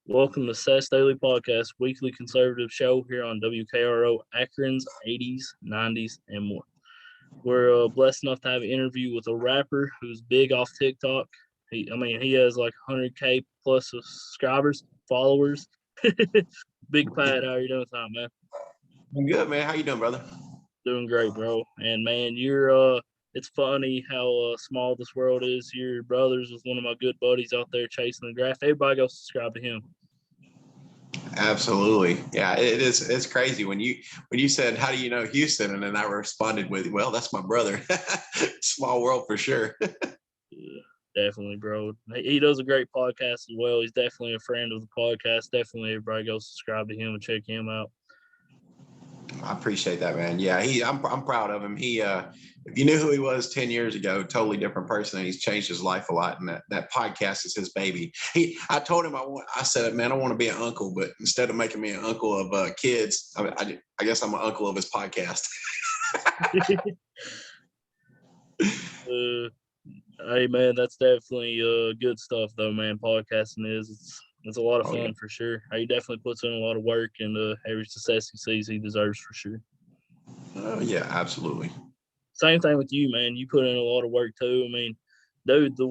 Welcome to Sess Daily Podcast, weekly conservative show here on WKRO Akron's 80s, 90s, and more. We're blessed enough to have an interview with a rapper who's big off TikTok. He has like 100K plus subscribers, followers. Big Pat, how are you doing tonight, man? I'm good, man. How you doing, brother? Doing great, bro. And man, it's funny how small this world is. Your brother's was one of my good buddies out there chasing the draft. Everybody go subscribe to him. Absolutely. Yeah, it is. It's crazy when you said, how do you know Houston? And then I responded with, well, that's my brother. Small world for sure. Yeah, definitely, bro. He does a great podcast as well. He's definitely a friend of the podcast. Definitely everybody go subscribe to him and check him out. I appreciate that, man. Yeah, I'm proud of him. If you knew who he was 10 years ago, totally different person, and he's changed his life a lot. And that podcast is his baby. I told him I said, man, I want to be an uncle, but instead of making me an uncle of kids, I guess I'm an uncle of his podcast. Hey, man, that's definitely good stuff, though, man. Podcasting it's a lot of fun for sure. He definitely puts in a lot of work, and every success he sees, he deserves for sure. Yeah, absolutely. Same thing with you, man. You put in a lot of work too. I mean, dude, the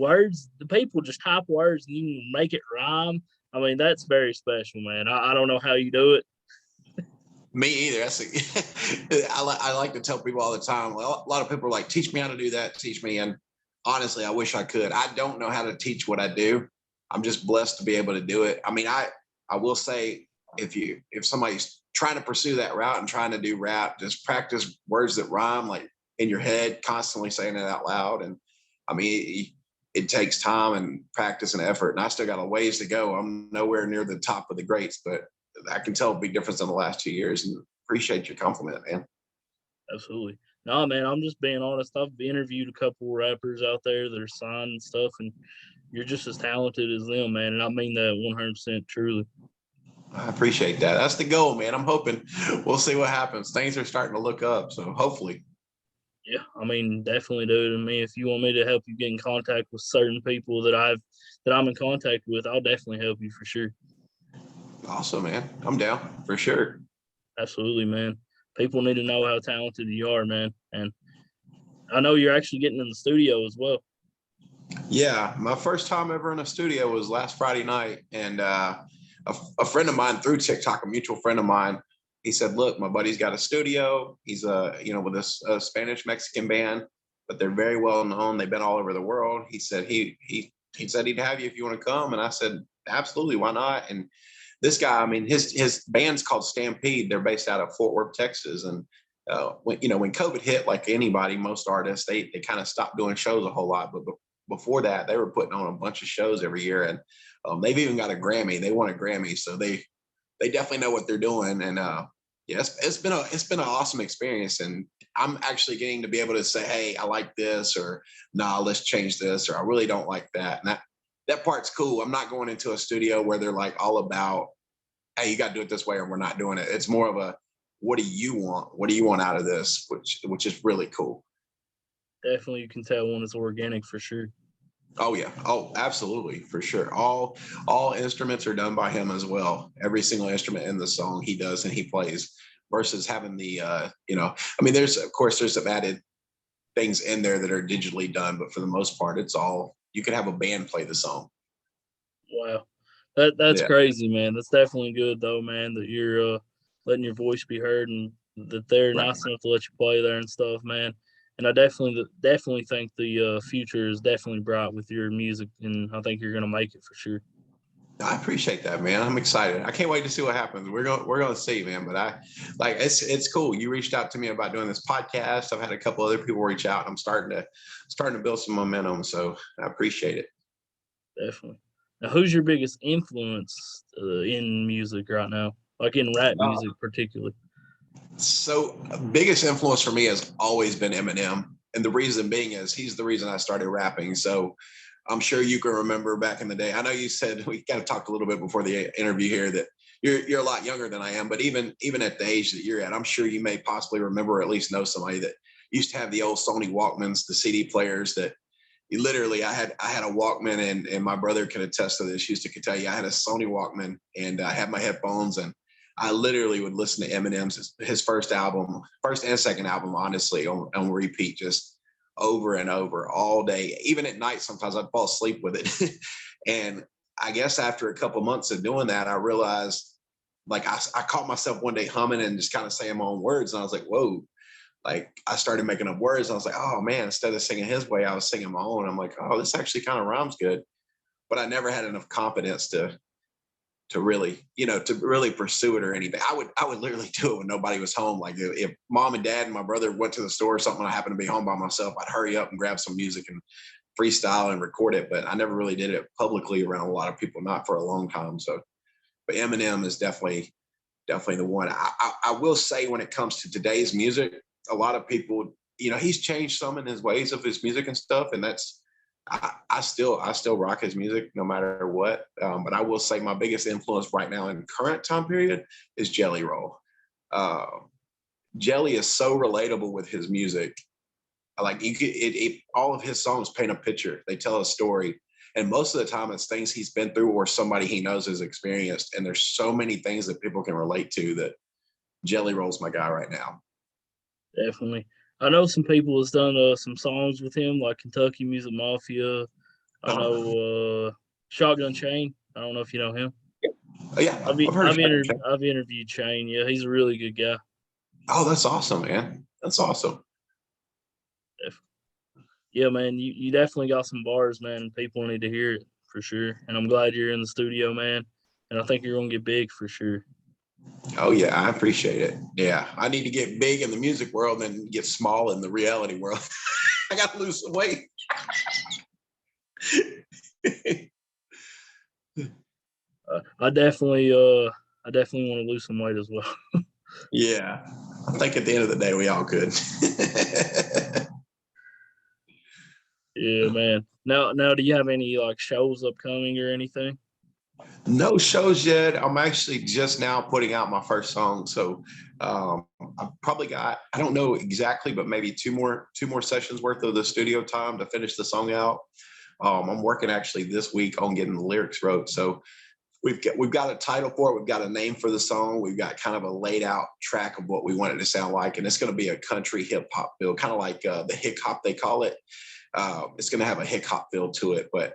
people just type words and you can make it rhyme. I mean, that's very special, man. I don't know how you do it. Me either. I like to tell people all the time. A lot of people are like, teach me how to do that. Teach me. And honestly, I wish I could. I don't know how to teach what I do. I'm just blessed to be able to do it. I mean, I will say if somebody's trying to pursue that route and trying to do rap, just practice words that rhyme, like in your head, constantly saying it out loud. And I mean, it takes time and practice and effort. And I still got a ways to go. I'm nowhere near the top of the greats, but I can tell a big difference in the last 2 years, and appreciate your compliment, man. Absolutely. No, man, I'm just being honest. I've interviewed a couple rappers out there that are signed and stuff, and you're just as talented as them, man. And I mean that 100% truly. I appreciate that. That's the goal, man. I'm hoping we'll see what happens. Things are starting to look up, so hopefully. Yeah, I mean, definitely, dude. I mean, if you want me to help you get in contact with certain people that I'm in contact with, I'll definitely help you for sure. Awesome, man. I'm down for sure. Absolutely, man. People need to know how talented you are, man. And I know you're actually getting in the studio as well. Yeah, my first time ever in a studio was last Friday night, and a friend of mine through TikTok, a mutual friend of mine, he said, "Look, my buddy's got a studio. He's with a Spanish Mexican band, but they're very well known. They've been all over the world." He said he said he'd have you if you want to come, and I said, "Absolutely, why not?" And this guy, I mean, his band's called Stampede. They're based out of Fort Worth, Texas, and when COVID hit, like anybody, most artists, they kind of stopped doing shows a whole lot, but before that, they were putting on a bunch of shows every year, and they've even got a Grammy. They won a Grammy, so they definitely know what they're doing. And yeah, it's been an awesome experience, and I'm actually getting to be able to say, "Hey, I like this," or "Nah, let's change this," or "I really don't like that." And that part's cool. I'm not going into a studio where they're like all about, "Hey, you got to do it this way," or "We're not doing it." It's more of a, "What do you want? What do you want out of this?" Which is really cool. Definitely, you can tell when it's organic for sure. Oh yeah. Oh, absolutely, for sure. All instruments are done by him as well. Every single instrument in the song he does and he plays. Versus having the I mean, there's some added things in there that are digitally done, but for the most part, it's all, you can have a band play the song. Wow, that's crazy, man. That's definitely good though, man. That you're letting your voice be heard and that they're nice enough to let you play there and stuff, man. And I definitely think the future is definitely bright with your music, and I think you're gonna make it for sure. I appreciate that, man. I'm excited. I can't wait to see what happens. We're going to see, man. But it's cool. You reached out to me about doing this podcast. I've had a couple other people reach out. I'm starting to build some momentum. So I appreciate it. Definitely. Now, who's your biggest influence in music right now? Like in rap music, particularly? So biggest influence for me has always been Eminem. And the reason being is he's the reason I started rapping. So I'm sure you can remember back in the day. I know you said we kind of talked a little bit before the interview here that you're a lot younger than I am, but even at the age that you're at, I'm sure you may possibly remember or at least know somebody that used to have the old Sony Walkmans, the CD players that literally, I had a Walkman, and my brother can attest to this. He used to tell you I had a Sony Walkman, and I had my headphones, and I literally would listen to Eminem's his first and second album, honestly, on repeat, just over and over all day. Even at night, sometimes I'd fall asleep with it. And I guess after a couple months of doing that, I realized, like, I caught myself one day humming and just kind of saying my own words, and I was like, whoa. Like, I started making up words. And I was like, oh man, instead of singing his way, I was singing my own. I'm like, oh, this actually kind of rhymes good. But I never had enough confidence to really, to really pursue it or anything. I would literally do it when nobody was home. Like, if mom and dad and my brother went to the store or something, I happened to be home by myself, I'd hurry up and grab some music and freestyle and record it. But I never really did it publicly around a lot of people, not for a long time. So, but Eminem is definitely the one. I will say, when it comes to today's music, a lot of people, he's changed some in his ways of his music and stuff, and that's I still rock his music no matter what. But I will say my biggest influence right now in current time period is Jelly Roll. Jelly is so relatable with his music. Like, all of his songs paint a picture. They tell a story. And most of the time it's things he's been through or somebody he knows has experienced. And there's so many things that people can relate to, that Jelly Roll's my guy right now. Definitely. I know some people has done some songs with him, like Kentucky Music Mafia. I know Shotgun Chain. I don't know if you know him. Oh, yeah, I've interviewed Chain. Yeah, he's a really good guy. Oh, that's awesome, man. That's awesome. Yeah, man, you definitely got some bars, man, and people need to hear it for sure. And I'm glad you're in the studio, man. And I think you're gonna get big for sure. Oh yeah, I appreciate it. Yeah, I need to get big in the music world and get small in the reality world. I got to lose some weight. I definitely want to lose some weight as well. Yeah, I think at the end of the day we all could. Yeah, man. Now, do you have any like shows upcoming or anything? No shows yet. I'm actually just now putting out my first song, so I've probably got, I don't know exactly, but maybe two more sessions worth of the studio time to finish the song out. I'm working actually this week on getting the lyrics wrote. So we've got a title for it. We've got a name for the song. We've got kind of a laid out track of what we want it to sound like, and it's going to be a country hip hop feel, kind of like the hick hop they call it. It's going to have a hick hop feel to it, but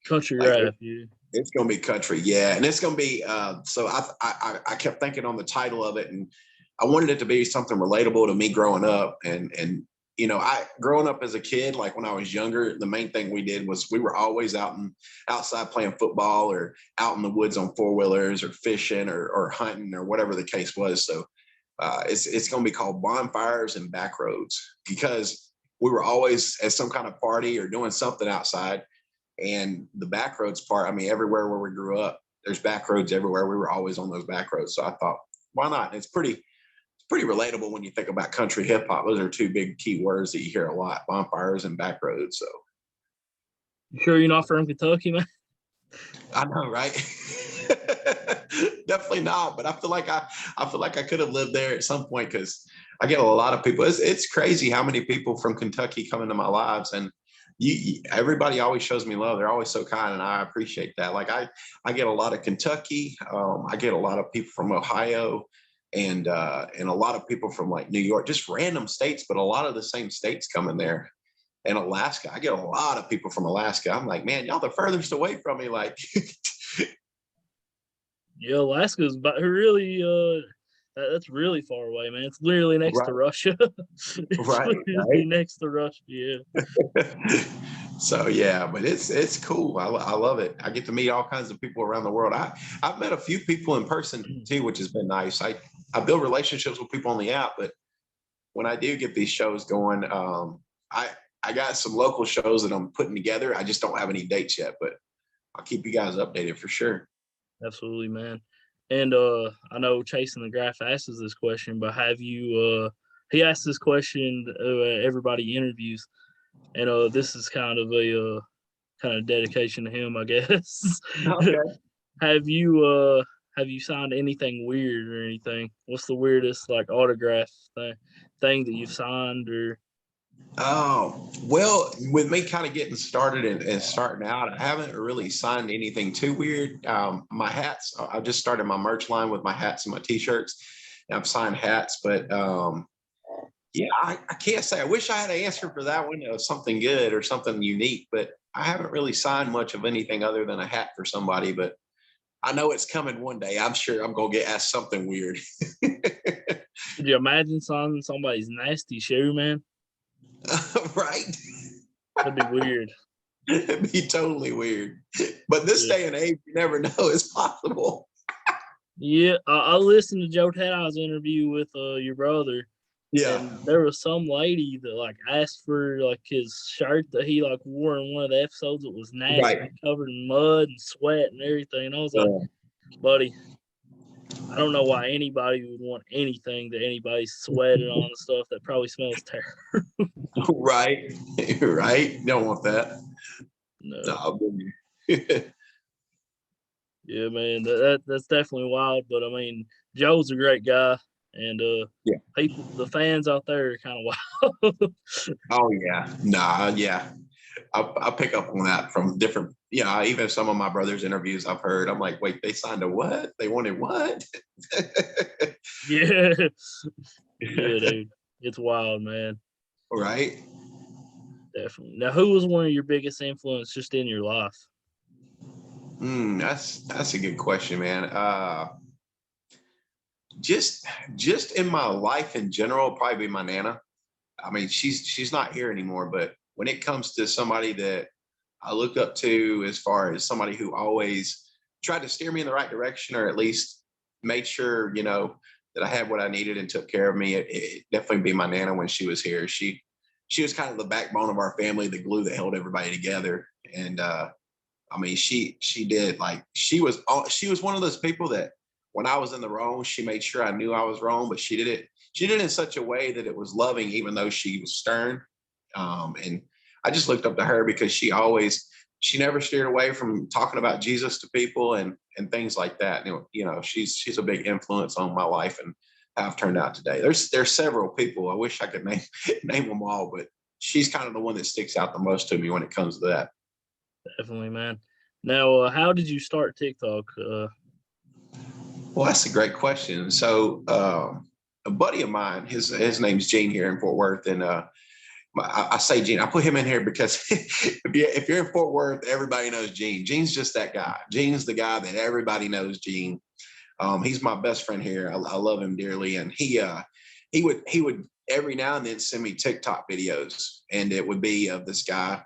country rap, yeah. It's going to be country, yeah, and it's going to be. So I kept thinking on the title of it, and I wanted it to be something relatable to me growing up, and growing up as a kid, like when I was younger, the main thing we did was we were always outside playing football, or out in the woods on four-wheelers, or fishing, or hunting, or whatever the case was. So it's going to be called Bonfires and Backroads, because we were always at some kind of party or doing something outside. And the backroads part, I mean, everywhere where we grew up, there's backroads everywhere. We were always on those backroads. So I thought, why not? And it's pretty relatable when you think about country hip hop. Those are two big key words that you hear a lot: bonfires and backroads. So, you sure you're not from Kentucky, man? I know, right? Definitely not. But I feel like I could have lived there at some point, because I get a lot of people. It's crazy how many people from Kentucky come into my lives, and everybody always shows me love. They're always so kind, and I appreciate that. Like, I get a lot of Kentucky. I get a lot of people from Ohio, and a lot of people from like New York, just random states, but a lot of the same states come in there. And Alaska, I get a lot of people from Alaska. I'm like, man, y'all the furthest away from me. Like, yeah, Alaska's really that's really far away, man. It's literally next to Russia. It's literally next to Russia, yeah. So yeah, but it's cool. I love it. I get to meet all kinds of people around the world. I've met a few people in person too, which has been nice. I build relationships with people on the app, but when I do get these shows going, I got some local shows that I'm putting together. I just don't have any dates yet, but I'll keep you guys updated for sure. Absolutely, man. And I know Chasing the Graph asks this question, but have you he asked this question everybody interviews, and this is kind of a kind of dedication to him, I guess. Okay. Have you signed anything weird or anything? What's the weirdest like autograph thing that you've signed or? Oh, well, with me kind of getting started and starting out, I haven't really signed anything too weird. My hats, I just started my merch line with my hats and my t-shirts. And I've signed hats, but yeah, I can't say. I wish I had an answer for that one of something good or something unique, but I haven't really signed much of anything other than a hat for somebody. But I know it's coming one day. I'm sure I'm gonna get asked something weird. Could you imagine signing somebody's nasty shoe, man? Right? That'd be weird. It'd be totally weird. But this Yeah. day and age, you never know. It's possible. Yeah, I listened to Joe Tadau's interview with your brother, Yeah. and there was some lady that like asked for like his shirt that he like wore in one of the episodes. It was Right. nasty, covered in mud and sweat and everything. And I was like, Uh, buddy, I don't know why anybody would want anything that anybody's sweated on and stuff that probably smells terrible. right. Right. Don't want that. No. No, Yeah, man, that's definitely wild. But I mean, Joe's a great guy, and yeah. the fans out there are kind of wild. Oh yeah. Nah. Yeah. I pick up on that from different. Yeah. Even some of my brother's interviews I've heard. I'm like, wait, they signed a what? They wanted what? Yeah, yeah, dude, it's wild, man. Right. Definitely. Now, who was one of your biggest influence just in your life? That's a good question, man. Just just in my life in general, probably be my nana. I mean, she's not here anymore, but when it comes to somebody that I look up to as far as somebody who always tried to steer me in the right direction, or at least made sure, that I had what I needed and took care of me, it definitely be my nana when she was here. She was kind of the backbone of our family, the glue that held everybody together. And I mean, she did, like, she was one of those people that when I was in the wrong, she made sure I knew I was wrong, but she did it in such a way that it was loving, even though she was stern. And I just looked up to her because she never steered away from talking about Jesus to people and things like that. She's a big influence on my life and how I've turned out today. There's several people. I wish I could name them all, but she's kind of the one that sticks out the most to me when it comes to that. Definitely, man. Now, how did you start TikTok? Well, that's a great question. So, a buddy of mine, his name's Gene here in Fort Worth, and I say Gene. I put him in here because if you're in Fort Worth, everybody knows Gene. Gene's just that guy. Gene's the guy that everybody knows. Gene. He's my best friend here. I love him dearly, and he would every now and then send me TikTok videos, and it would be of this guy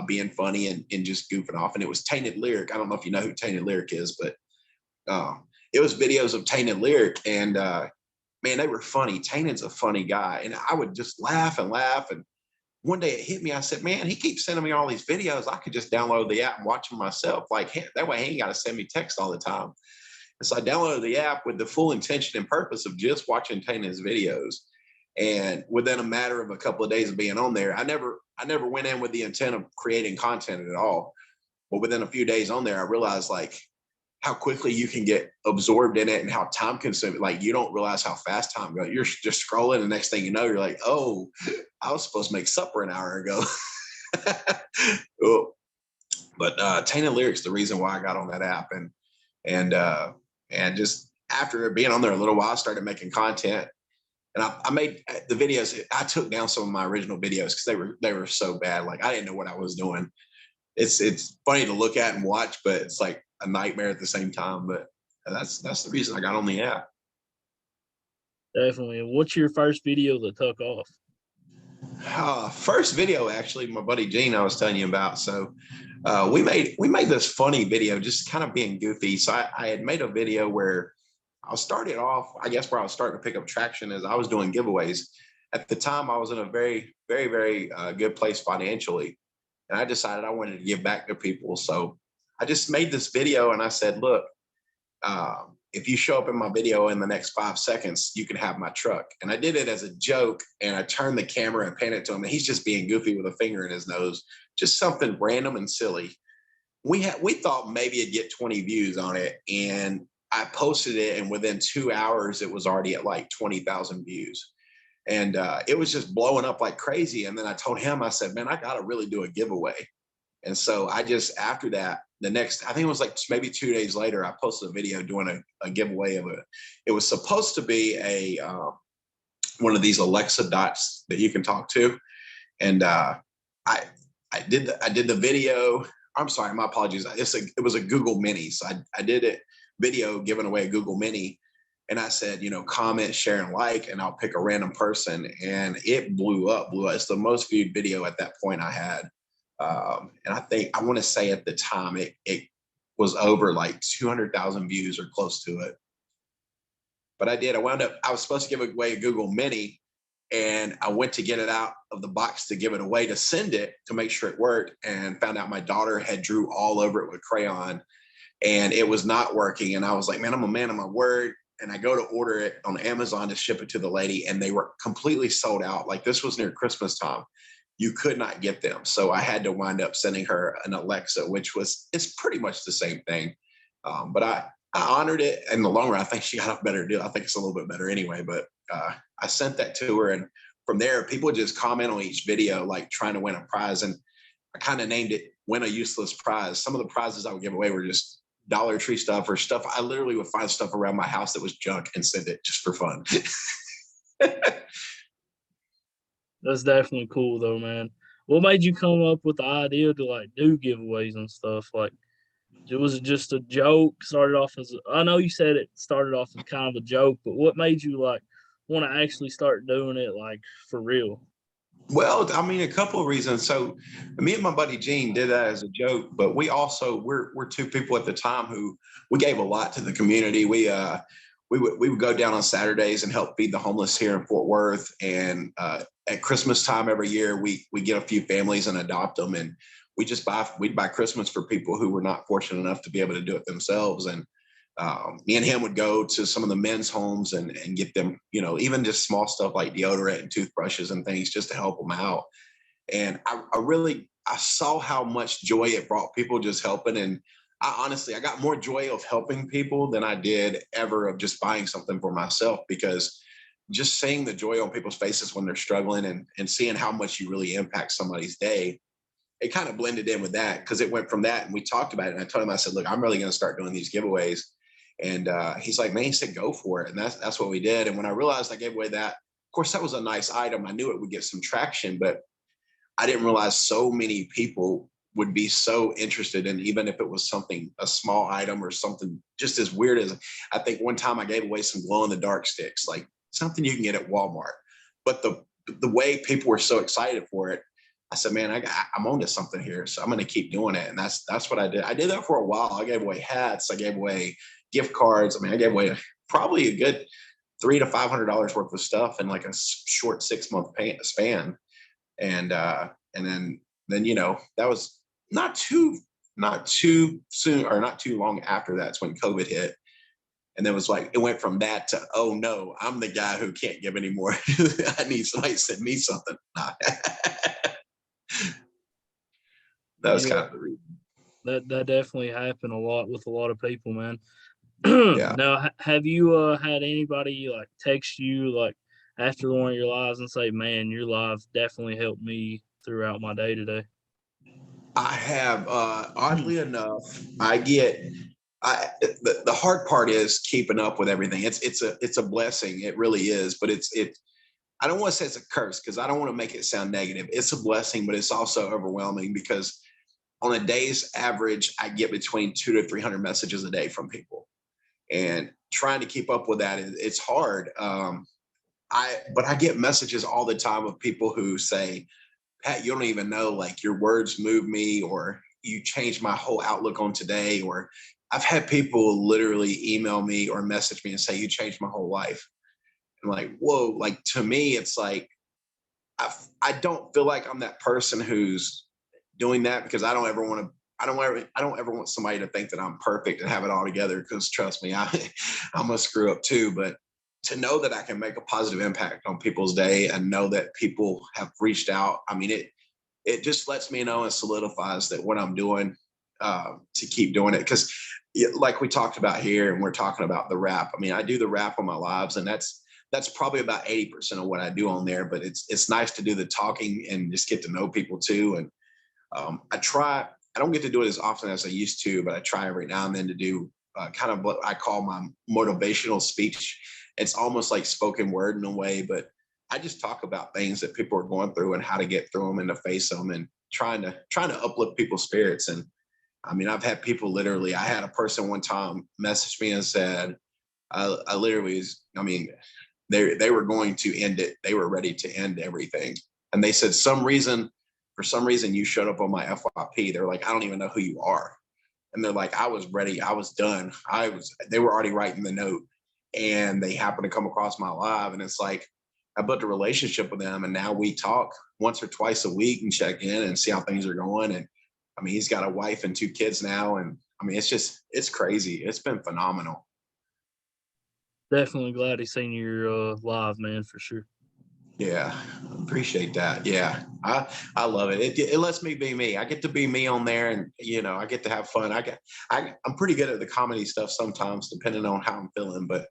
being funny and just goofing off. And it was Tainted Lyric. I don't know if you know who Tainted Lyric is, but it was videos of Tainted Lyric, and man, they were funny. Tainted's a funny guy, and I would just laugh and laugh. And one day it hit me. I said, "Man, he keeps sending me all these videos. I could just download the app and watch them myself. Like that way, he ain't got to send me text all the time." And so I downloaded the app with the full intention and purpose of just watching Tainted's videos. And within a matter of a couple of days of being on there, I never went in with the intent of creating content at all. But within a few days on there, I realized like how quickly you can get absorbed in it and how time consuming. Like you don't realize how fast time goes. You're just scrolling, and next thing you know, you're like, "Oh, I was supposed to make supper an hour ago." Oh, but Tainted Lyrics, the reason why I got on that app, and and just after being on there a little while, I started making content, and I made the videos. I took down some of my original videos because they were so bad. Like I didn't know what I was doing. It's funny to look at and watch, but it's like a nightmare at the same time. But that's the reason I got on the app. Definitely. What's your first video that took off? First video, actually, my buddy Gene I was telling you about. So we made this funny video, just kind of being goofy. So I had made a video where I started off, I guess, where I was starting to pick up traction as I was doing giveaways. At the time, I was in a very, very, very good place financially, and I decided I wanted to give back to people. So I just made this video, and I said, "Look, if you show up in my video in the next 5 seconds, you can have my truck." And I did it as a joke, and I turned the camera and panned it to him, and he's just being goofy with a finger in his nose, just something random and silly. We thought maybe it'd get 20 views on it, and I posted it, and within 2 hours, it was already at like 20,000 views. And it was just blowing up like crazy. And then I told him, I said, man, I got to really do a giveaway. And so I just, after that, I think it was like maybe 2 days later, I posted a video doing a giveaway it was supposed to be one of these Alexa dots that you can talk to. And I did the video. I'm sorry, my apologies. It was a Google Mini. So I did a video giving away a Google Mini. And I said, comment, share, and like, and I'll pick a random person. And it blew up. It's the most viewed video at that point I had. And I want to say at the time it was over like 200,000 views or close to it. But I was supposed to give away a Google Mini, and I went to get it out of the box to give it away, to send it, to make sure it worked, and found out my daughter had drew all over it with crayon, and it was not working. And I was like, man, I'm a man of my word. And I go to order it on Amazon to ship it to the lady, and they were completely sold out. Like, this was near Christmas time. You could not get them. So I had to wind up sending her an Alexa, it's pretty much the same thing. But I honored it in the long run. I think she got a better deal. I think it's a little bit better anyway, but I sent that to her. And from there, people just comment on each video, like trying to win a prize. And I kind of named it Win a Useless Prize. Some of the prizes I would give away were just Dollar Tree stuff or stuff. I literally would find stuff around my house that was junk and send it just for fun. That's definitely cool though, man. What made you come up with the idea to like do giveaways and stuff? Like, was it just a joke? I know you said it started off as kind of a joke, but what made you like want to actually start doing it like for real? Well, I mean, a couple of reasons. So me and my buddy Gene did that as a joke, but we're two people at the time who we gave a lot to the community. We would go down on Saturdays and help feed the homeless here in Fort Worth. And at Christmas time every year, we get a few families and adopt them. And we'd buy Christmas for people who were not fortunate enough to be able to do it themselves. And me and him would go to some of the men's homes and get them, even just small stuff like deodorant and toothbrushes and things just to help them out. And I saw how much joy it brought people just helping. And I got more joy of helping people than I did ever of just buying something for myself, because just seeing the joy on people's faces when they're struggling and seeing how much you really impact somebody's day, it kind of blended in with that, because it went from that. And we talked about it. And I told him, I said, look, I'm really going to start doing these giveaways. And he's like, man, he said, go for it. And that's what we did. And when I realized I gave away that, of course, that was a nice item. I knew it would get some traction, but I didn't realize so many people would be so interested in, even if it was something, a small item or something just as weird as, I think one time I gave away some glow in the dark sticks, like something you can get at Walmart. But the way people were so excited for it, I said, man, I'm onto something here. So I'm going to keep doing it. And that's what I did. I did that for a while. I gave away hats. I gave away gift cards. I mean, I gave away probably a good $300 to $500 worth of stuff in like a short 6-month span. And then, that was not too soon, or not too long after that's when COVID hit. And then it went from that to, oh no, I'm the guy who can't give anymore. I need somebody to send me something. That was kind of the reason. That definitely happened a lot with a lot of people, man. Yeah. Now, have you had anybody like text you like after one of your lives and say, man, your live definitely helped me throughout my day today? I have, oddly enough, the hard part is keeping up with everything. It's a blessing. It really is, but I don't want to say it's a curse, because I don't want to make it sound negative. It's a blessing, but it's also overwhelming, because on a day's average, I get between 200 to 300 messages a day from people, and trying to keep up with that, it's hard. But I get messages all the time of people who say, Pat, you don't even know, like, your words move me, or you changed my whole outlook on today. Or I've had people literally email me or message me and say, you changed my whole life. I'm like, whoa, like, to me, it's like, I don't feel like I'm that person who's doing that, because I don't ever want somebody to think that I'm perfect and have it all together, because trust me, I'm gonna screw up too. But to know that I can make a positive impact on people's day, and know that people have reached out, I mean, it just lets me know and solidifies that what I'm doing, to keep doing it. Because like we talked about here, and we're talking about the rap. I mean, I do the rap on my lives, and that's probably about 80% of what I do on there. But it's nice to do the talking and just get to know people too. And I don't get to do it as often as I used to, but I try every now and then to do kind of what I call my motivational speech. It's almost like spoken word in a way, but I just talk about things that people are going through and how to get through them and to face them, and trying to uplift people's spirits. And I mean, I've had people literally, I had a person one time message me and said, I literally I mean, they were going to end it. They were ready to end everything. And they said, for some reason, you showed up on my FYP. They're like, I don't even know who you are. And they're like, I was ready. I was done. They were already writing the note, and they happened to come across my live. And it's like, I built a relationship with them. And now we talk once or twice a week and check in and see how things are going. And I mean, he's got a wife and 2 kids now. And I mean, it's crazy. It's been phenomenal. Definitely glad he's seen your live, man, for sure. Yeah, appreciate that. Yeah, I love it. It lets me be me. I get to be me on there, and I get to have fun. I'm pretty good at the comedy stuff sometimes, depending on how I'm feeling. But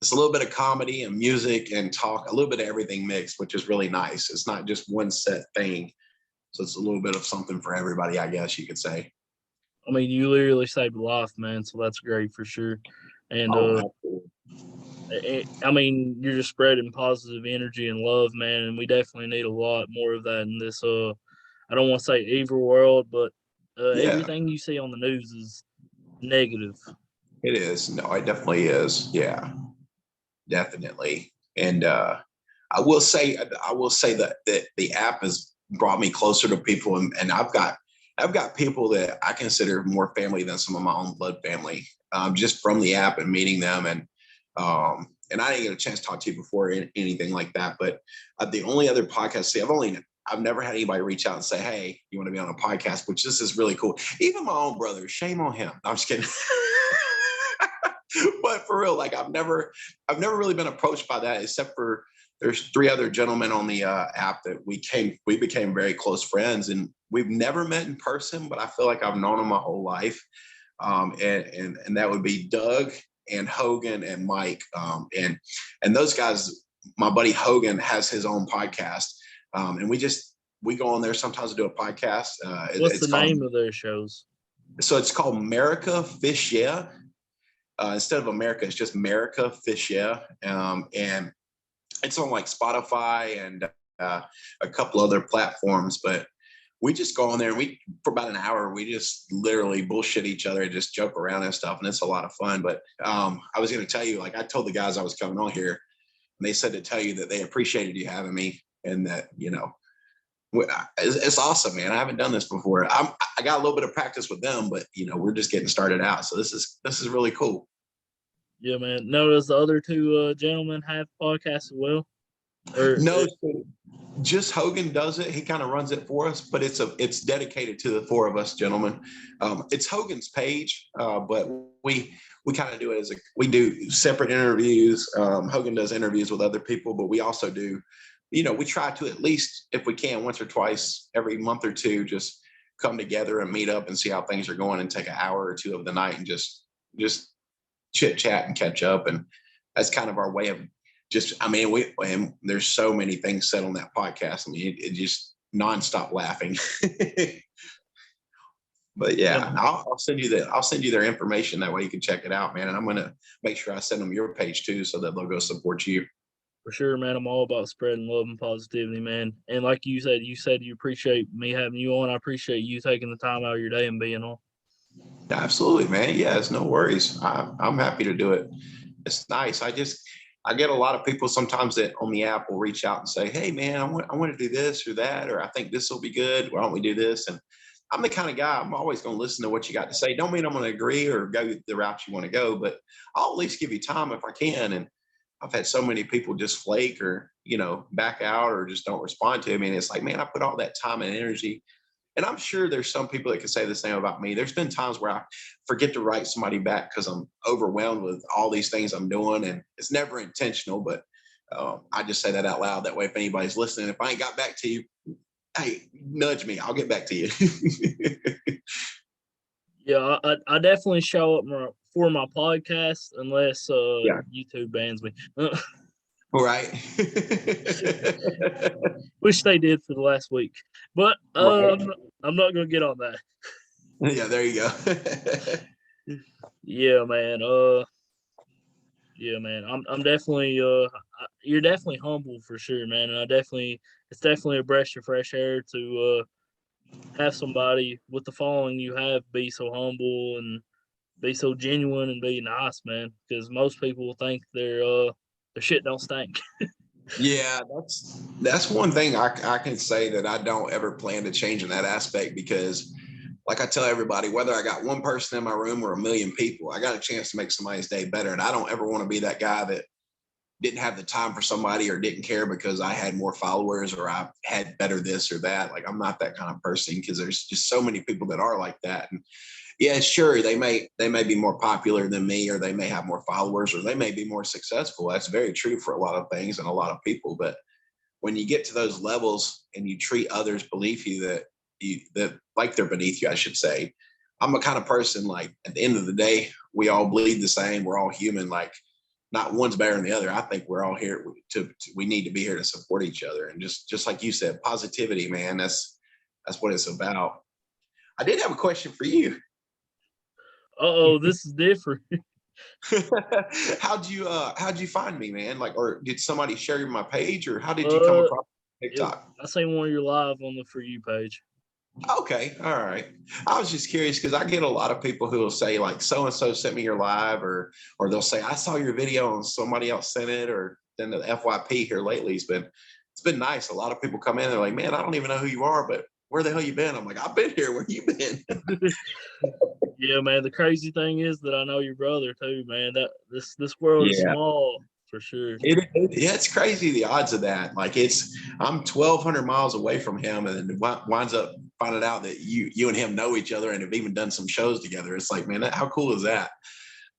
it's a little bit of comedy and music and talk, a little bit of everything mixed, which is really nice. It's not just one set thing, so it's a little bit of something for everybody, I guess you could say. I mean, you literally saved a life, man, so that's great for sure. And Absolutely. I mean, you're just spreading positive energy and love, man, and we definitely need a lot more of that in this I don't want to say evil world, but Yeah, everything you see on the news is negative. it is. No, it definitely is. Yeah, definitely. And I will say that the app has brought me closer to people, and I've got people that I consider more family than some of my own blood family, just from the app and meeting them. And I didn't get a chance to talk to you before anything like that. But the only other podcast, I've never had anybody reach out and say, "Hey, you want to be on a podcast?" Which this is really cool. Even my own brother, shame on him. No, I'm just kidding. But for real, like I've never really been approached by that, except for there's 3 other gentlemen on the app that we became very close friends, and we've never met in person, but I feel like I've known them my whole life. And that would be Doug and Hogan and Mike, and those guys. My buddy Hogan has his own podcast, and we go on there sometimes to do a podcast. What's It's the called name of their shows? it's called America Fish Yeah. Instead of America, it's just America Fish Yeah, and it's on like Spotify and a couple other platforms. But we just go on there, and for about an hour we just literally bullshit each other and just joke around and stuff, and it's a lot of fun. But I was going to tell you, like, I told the guys I was coming on here, and they said to tell you that they appreciated you having me, and that it's awesome, man. I haven't done this before. I got a little bit of practice with them, but we're just getting started out, so this is really cool. Yeah, man. Notice the other 2 gentlemen have podcasts as well. No, just Hogan does it. He kind of runs it for us, but it's dedicated to the 4 of us gentlemen. It's Hogan's page, but we kind of do it as we do separate interviews. Hogan does interviews with other people, but we also do, we try to, at least if we can, once or twice every month or 2, just come together and meet up and see how things are going, and take an hour or 2 of the night and just chit chat and catch up. And that's kind of our way of and there's so many things said on that podcast. I mean, it just nonstop laughing. But yeah, I'll send you their information. That way you can check it out, man. And I'm going to make sure I send them your page too, so that they'll go support you. For sure, man. I'm all about spreading love and positivity, man. And like you said you appreciate me having you on. I appreciate you taking the time out of your day and being on. Absolutely, man. Yeah, it's no worries. I'm happy to do it. It's nice. I get a lot of people sometimes that on the app will reach out and say, "Hey, man, I want to do this or that, or I think this will be good. Why don't we do this?" And I'm the kind of guy, I'm always going to listen to what you got to say. Don't mean I'm going to agree or go the route you want to go, but I'll at least give you time if I can. And I've had so many people just flake or, back out or just don't respond to me. And it's like, man, I put all that time and energy. And I'm sure there's some people that can say the same about me. There's been times where I forget to write somebody back because I'm overwhelmed with all these things I'm doing, and it's never intentional. But I just say that out loud. That way, if anybody's listening, if I ain't got back to you, hey, nudge me. I'll get back to you. Yeah, I definitely show up for my podcast unless Yeah. YouTube bans me. Right. Wish they did for the last week, but Right. I'm not gonna get on that. Yeah, there you go. Yeah, man. Yeah, man. I'm definitely you're definitely humble for sure, man. And it's definitely a breath of fresh air to have somebody with the following you have be so humble and be so genuine and be nice, man. Because most people think their shit don't stink. Yeah, that's one thing I can say that I don't ever plan to change in that aspect, because like I tell everybody, whether I got one person in my room or a million people, I got a chance to make somebody's day better. And I don't ever want to be that guy that didn't have the time for somebody or didn't care because I had more followers or I had better this or that. Like, I'm not that kind of person, because there's just so many people that are like that. And yeah, sure, they may be more popular than me, or they may have more followers, or they may be more successful. That's very true for a lot of things and a lot of people. But when you get to those levels and you treat others beneath you, that like they're beneath you, I should say. I'm a kind of person, like, at the end of the day, we all bleed the same. We're all human. Like, not one's better than the other. I think we're all here we need to be here to support each other. And just like you said, positivity, man, that's what it's about. I did have a question for you. Oh, this is different. How'd you find me, man? Like, or did somebody share my page, or how did you come Uh, across TikTok? I seen one of your live on the For You page. Okay, all right. I was just curious because I get a lot of people who will say, like, so and so sent me your live, or they'll say, I saw your video and somebody else sent it, or then the FYP here lately it's been nice. A lot of people come in, they're like, man, I don't even know who you are, but where the hell you been? I'm like, I've been here. Where you been? Yeah, man. The crazy thing is that I know your brother too, man. That this world is Yeah. small for sure. Yeah, it's crazy the odds of that. Like, I'm 1,200 miles away from him, and then winds up finding out that you and him know each other and have even done some shows together. It's like, man, how cool is that?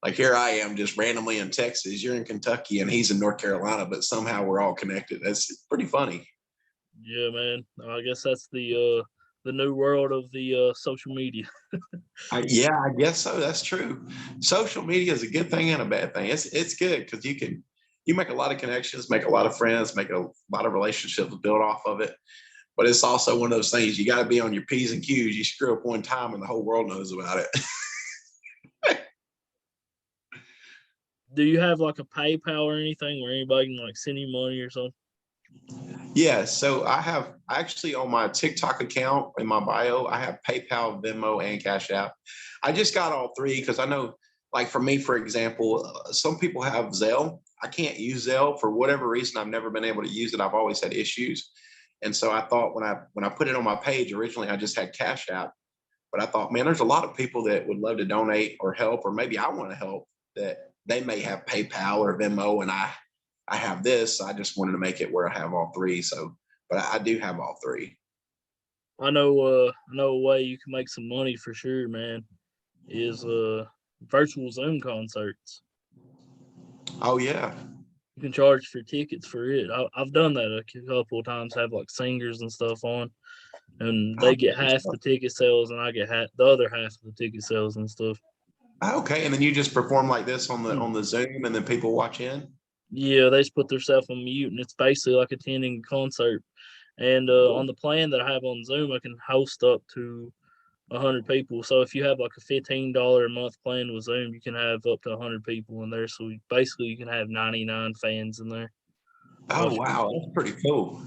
Like, here I am just randomly in Texas. You're in Kentucky and he's in North Carolina, but somehow we're all connected. That's pretty funny. Yeah, man. I guess that's the new world of the social media. Yeah, I guess so. That's true. Social media is a good thing and a bad thing. It's good because you make a lot of connections, make a lot of friends, make a lot of relationships built off of it. But it's also one of those things you got to be on your P's and Q's. You screw up one time and the whole world knows about it. Do you have like a PayPal or anything where anybody can like send you money or something? Yeah, so I have actually on my TikTok account in my bio, I have PayPal, Venmo, and Cash App. I just got all three because I know, like, for me, for example, some people have Zelle. I can't use Zelle for whatever reason. I've never been able to use it. I've always had issues, and so I thought when I put it on my page originally, I just had Cash App. But I thought, man, there's a lot of people that would love to donate or help, or maybe I want to help, that they may have PayPal or Venmo, and I have this. I just wanted to make it where I have all three. So, but I do have all three. I know a way you can make some money for sure, man. Is virtual Zoom concerts. Oh yeah. You can charge for tickets for it. I've done that a couple of times. Have like singers and stuff on, and they get half the ticket sales, and I get the other half of the ticket sales and stuff. Okay, and then you just perform like this on the Hmm. on the Zoom, and then people watch in. Yeah, they just put themselves on mute, and it's basically like attending a concert. And on the plan that I have on Zoom, I can host up to 100 people. So if you have like a $15 a month plan with Zoom, you can have up to 100 people in there. So basically, you can have 99 fans in there. Oh Watch wow, people. that's pretty cool.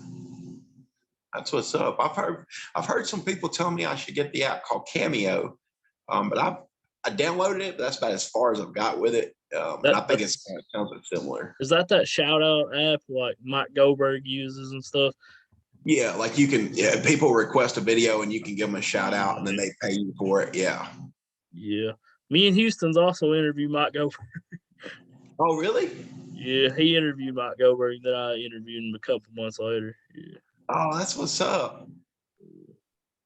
That's what's up. I've heard some people tell me I should get the app called Cameo, but I downloaded it. But that's about as far as I've got with it, and That I think it that's sounds similar. is that shout out app like Mike Goldberg uses and stuff. Yeah, like you can. Yeah, people request a video and you can give them a shout out, and then Yeah, they pay you for it. Yeah. yeah. Me and Houston's also interviewed Mike Goldberg. Oh really? Yeah, he interviewed Mike Goldberg. Then I interviewed him a couple months later. Yeah. Oh, that's what's up.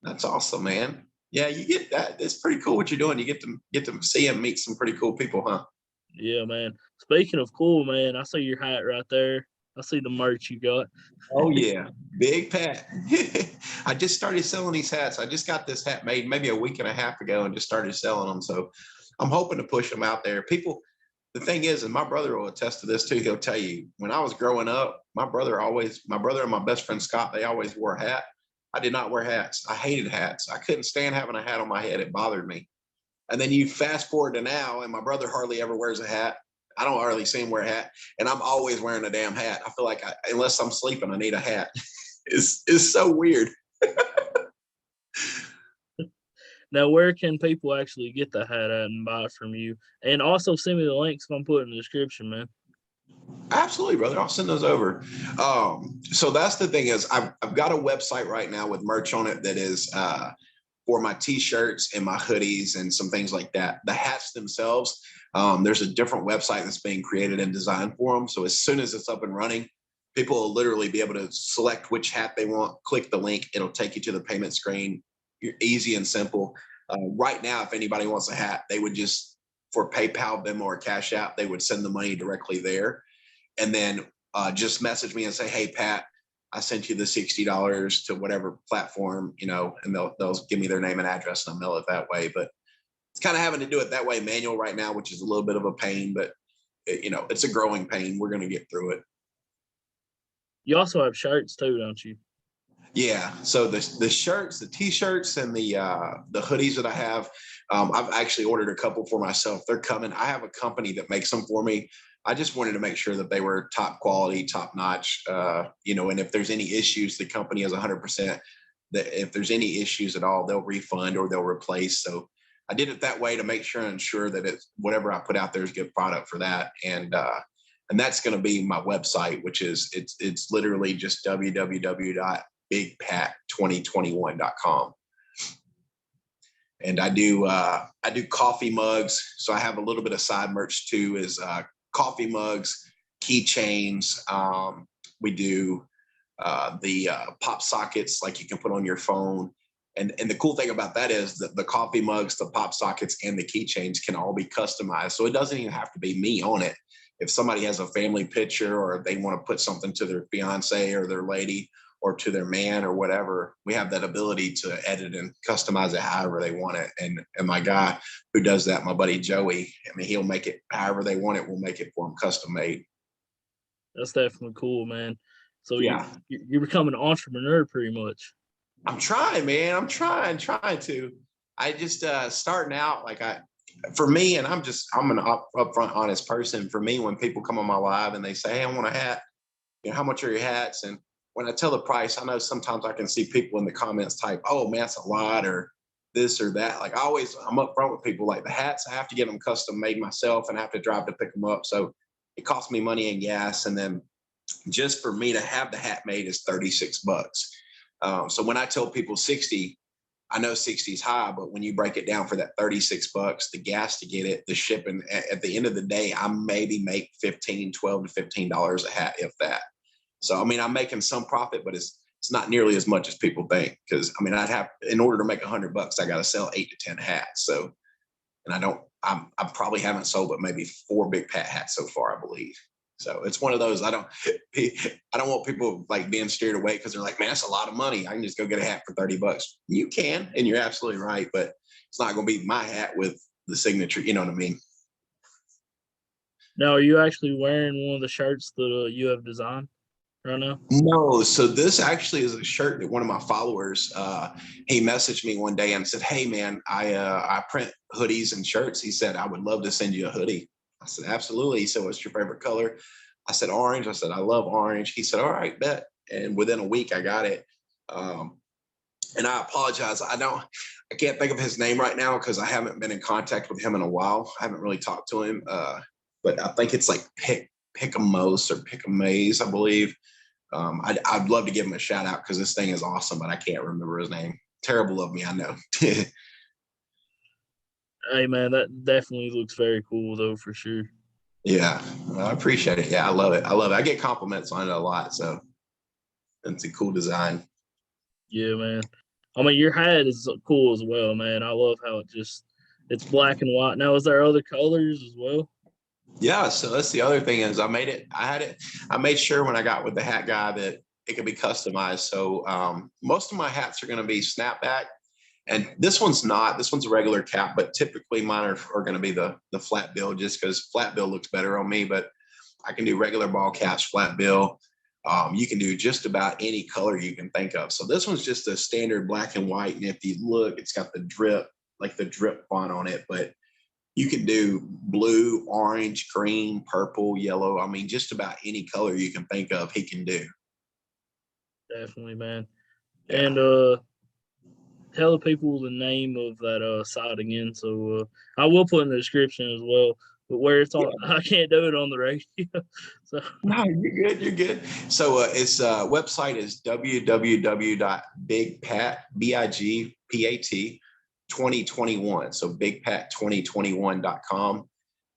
That's awesome, man. Yeah, you get that. It's pretty cool what you're doing. You get to see and meet some pretty cool people, huh? Yeah, man. Speaking of cool, man, I see your hat right there. I see the merch you got. Oh yeah, Big Pat. I just started selling these hats. I just got this hat made maybe a week and a half ago and just started selling them. So I'm hoping to push them out there. the thing is, and my brother will attest to this too. He'll tell you, when I was growing up, my brother and my best friend Scott, they always wore a hat. I did not wear hats. I hated hats. I couldn't stand having a hat on my head. It bothered me. And then you fast forward to now, and my brother hardly ever wears a hat. I don't hardly see him wear a hat, and I'm always wearing a damn hat. I feel like unless I'm sleeping, I need a hat. It's so weird. Now, where can people actually get the hat at and buy it from you? And also send me the links if I'm putting in the description, man. Absolutely, brother. I'll send those over. So that's the thing is I've got a website right now with merch on it that is for my t-shirts and my hoodies and some things like that. The hats themselves, there's a different website that's being created and designed for them. So as soon as it's up and running, people will literally be able to select which hat they want, click the link, it'll take you to the payment screen. You're easy and simple. Right now, if anybody wants a hat, they would just, for PayPal, Venmo, or Cash App, they would send the money directly there. And then just message me and say, hey, Pat, I sent you the $60 to whatever platform, and they'll give me their name and address and I'll mail it that way. But it's kind of having to do it that way manual right now, which is a little bit of a pain, but it's a growing pain. We're going to get through it. You also have shirts too, don't you? Yeah. So the shirts, the t-shirts, and the hoodies that I have, I've actually ordered a couple for myself. They're coming. I have a company that makes them for me. I just wanted to make sure that they were top quality, top notch, and if there's any issues, the company is 100%. That if there's any issues at all, they'll refund or they'll replace. So I did it that way to make sure and ensure that it's whatever I put out there is good product for that. And that's going to be my website, which is it's literally just www.BigPat20202020. And I do coffee mugs. So I have a little bit of side merch too, is coffee mugs, keychains. We do the pop sockets, like you can put on your phone. And the cool thing about that is that the coffee mugs, the pop sockets, and the keychains can all be customized. So it doesn't even have to be me on it. If somebody has a family picture or they want to put something to their fiance or their lady or to their man or whatever, we have that ability to edit and customize it however they want it. And my guy who does that, my buddy Joey, he'll make it however they want it. We'll make it for them custom made. That's definitely cool, man. So yeah, you become an entrepreneur pretty much. I'm trying, man. I'm trying to. I just starting out for me, and I'm an upfront, honest person. For me, when people come on my live and they say, "Hey, I want a hat," how much are your hats? And when I tell the price, I know sometimes I can see people in the comments type, "Oh man, that's a lot," or this or that. I'm upfront with people. Like the hats, I have to get them custom made myself, and I have to drive to pick them up. So it costs me money and gas. And then just for me to have the hat made is $36. So when I tell people 60, I know 60 is high, but when you break it down for that $36, the gas to get it, the shipping, at the end of the day, I maybe make $12 to $15 a hat, if that. So, I'm making some profit, but it's not nearly as much as people think. Cause in order to make $100, I got to sell 8 to 10 hats. So, and I probably haven't sold, but maybe 4 Big Pat hats so far, I believe. So it's one of those, I don't want people like being steered away because they're like, man, that's a lot of money. I can just go get a hat for $30. You can, and you're absolutely right, but it's not going to be my hat with the signature. You know what I mean? Now, are you actually wearing one of the shirts that you have designed right now? No. So this actually is a shirt that one of my followers, he messaged me one day and said, hey man, I print hoodies and shirts. He said, I would love to send you a hoodie. I said, absolutely. He said, what's your favorite color? I said, orange. I said, I love orange. He said, all right, bet. And within a week I got it. And I apologize. I can't think of his name right now because I haven't been in contact with him in a while. I haven't really talked to him. But I think it's like Pick'em-Mose or Pick'em-Maze, I believe. I'd love to give him a shout out because this thing is awesome, but I can't remember his name. Terrible of me, I know. Hey man, that definitely looks very cool though, for sure. Yeah, I appreciate it. Yeah, I love it. I get compliments on it a lot, so it's a cool design. Yeah, man. Your hat is cool as well, man. I love how it's black and white. Now, is there other colors as well? Yeah, so that's the other thing is I made sure when I got with the hat guy that it could be customized. So most of my hats are going to be snapback. And this one's not. This one's a regular cap, but typically mine are going to be the flat bill, just because flat bill looks better on me. But I can do regular ball caps, flat bill. You can do just about any color you can think of. So this one's just a standard black and white. And if you look, it's got the drip font on it. But you can do blue, orange, green, purple, yellow. I mean, just about any color you can think of, he can do. Definitely, man. Yeah. And tell the people the name of that site again. So I will put in the description as well. But where it's on, I can't do it on the radio. So No, you're good. You're good. So its website is www.bigpat, BIGPAT 2021. So bigpat2021.com.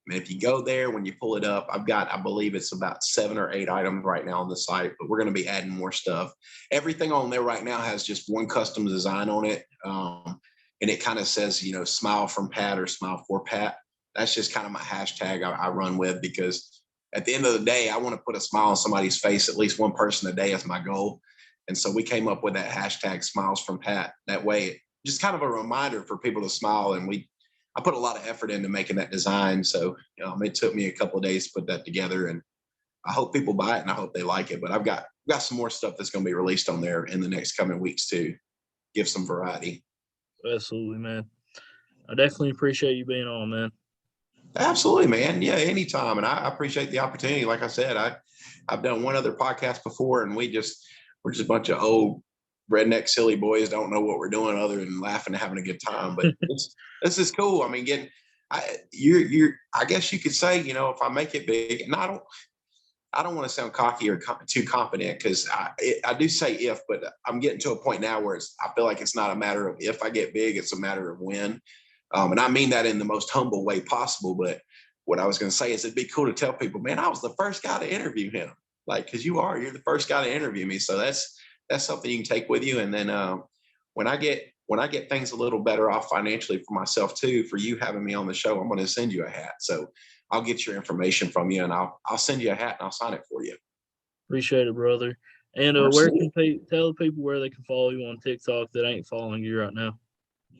And if you go there, when you pull it up, I believe it's about 7 or 8 items right now on the site, but we're going to be adding more stuff. Everything on there right now has just one custom design on it. And it kind of says, smile from Pat or smile for Pat. That's just kind of my hashtag I run with, because at the end of the day, I want to put a smile on somebody's face, at least one person a day is my goal. And so we came up with that hashtag smiles from Pat. That way, just kind of a reminder for people to smile. And I put a lot of effort into making that design. So, it took me a couple of days to put that together, and I hope people buy it and I hope they like it. But I've got some more stuff that's going to be released on there in the next coming weeks to give some variety. absolutely, man. I definitely appreciate you being on, man. Absolutely, man. Yeah, anytime. And I appreciate the opportunity. Like I said, I've done one other podcast before, and we're just a bunch of old redneck silly boys, don't know what we're doing other than laughing and having a good time. But this is cool. I mean, I guess you could say, if I make it big, and I don't want to sound cocky or too confident, because I do say if, but I'm getting to a point now where I feel like it's not a matter of if I get big, it's a matter of when. And I mean that in the most humble way possible. But what I was going to say is it'd be cool to tell people, man, I was the first guy to interview him. Like, because you're the first guy to interview me. So that's something you can take with you. And then when I get things a little better off financially for myself too, for you having me on the show, I'm going to send you a hat. So I'll get your information from you, and I'll send you a hat and I'll sign it for you. Appreciate it, brother. And where can tell the people where they can follow you on TikTok that ain't following you right now?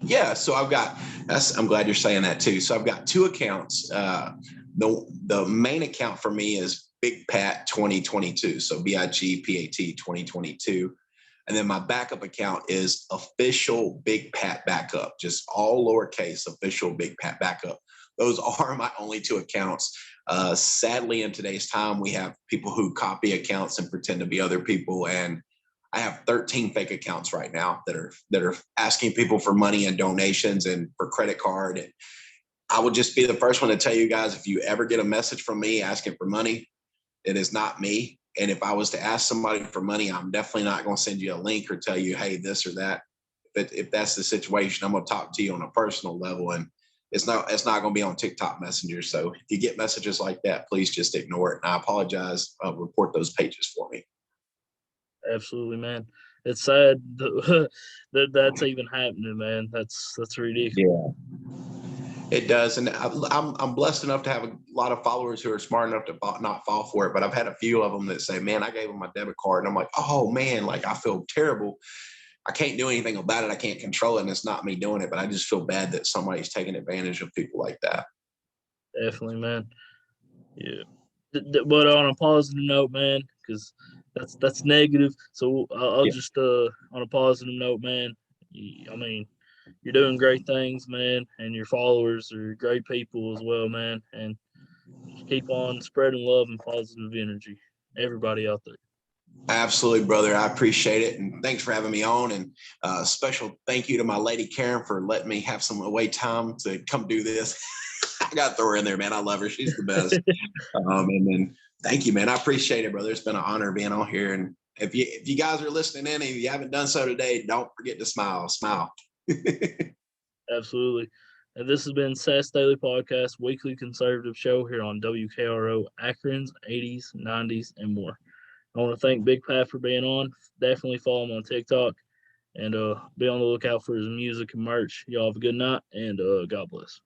Yeah, so I'm glad you're saying that too. So I've got 2 accounts. The main account for me is BigPat202020. So BIGPAT 2022. And then my backup account is Official Big Pat Backup, just all lowercase, Official Big Pat Backup. Those are my only 2 accounts. Sadly, in today's time, we have people who copy accounts and pretend to be other people. And I have 13 fake accounts right now that are asking people for money and donations and for credit card. And I would just be the first one to tell you guys, if you ever get a message from me asking for money, it is not me. And if I was to ask somebody for money, I'm definitely not going to send you a link or tell you, hey, this or that. If that's the situation, I'm going to talk to you on a personal level, and it's not going to be on TikTok Messenger. So if you get messages like that, please just ignore it. And I apologize. Report those pages for me. Absolutely, man. It's sad that that's even happening, man. That's ridiculous. Yeah. It does, and I'm blessed enough to have a lot of followers who are smart enough to not fall for it. But I've had a few of them that say, "Man, I gave them my debit card," and I'm like, "Oh man, like I feel terrible. I can't do anything about it. I can't control it, and it's not me doing it. But I just feel bad that somebody's taking advantage of people like that." Definitely, man. Yeah. But on a positive note, man, because that's negative. So I'll just on a positive note, man. I mean, you're doing great things, man, and your followers are great people as well, man. And just keep on spreading love and positive energy, everybody out there. Absolutely, brother. I appreciate it. And thanks for having me on. And special thank you to my lady, Karen, for letting me have some away time to come do this. I got to throw her in there, man. I love her. She's the best. And then thank you, man. I appreciate it, brother. It's been an honor being on here. And if you guys are listening in and you haven't done so today, don't forget to smile. Smile. Absolutely. And this has been SAS Daily Podcast, weekly conservative show here on WKRO Akron's 80s, 90s, and more. I want to thank Big Pat for being on. Definitely follow him on TikTok, and be on the lookout for his music and merch. Y'all have a good night, and God bless.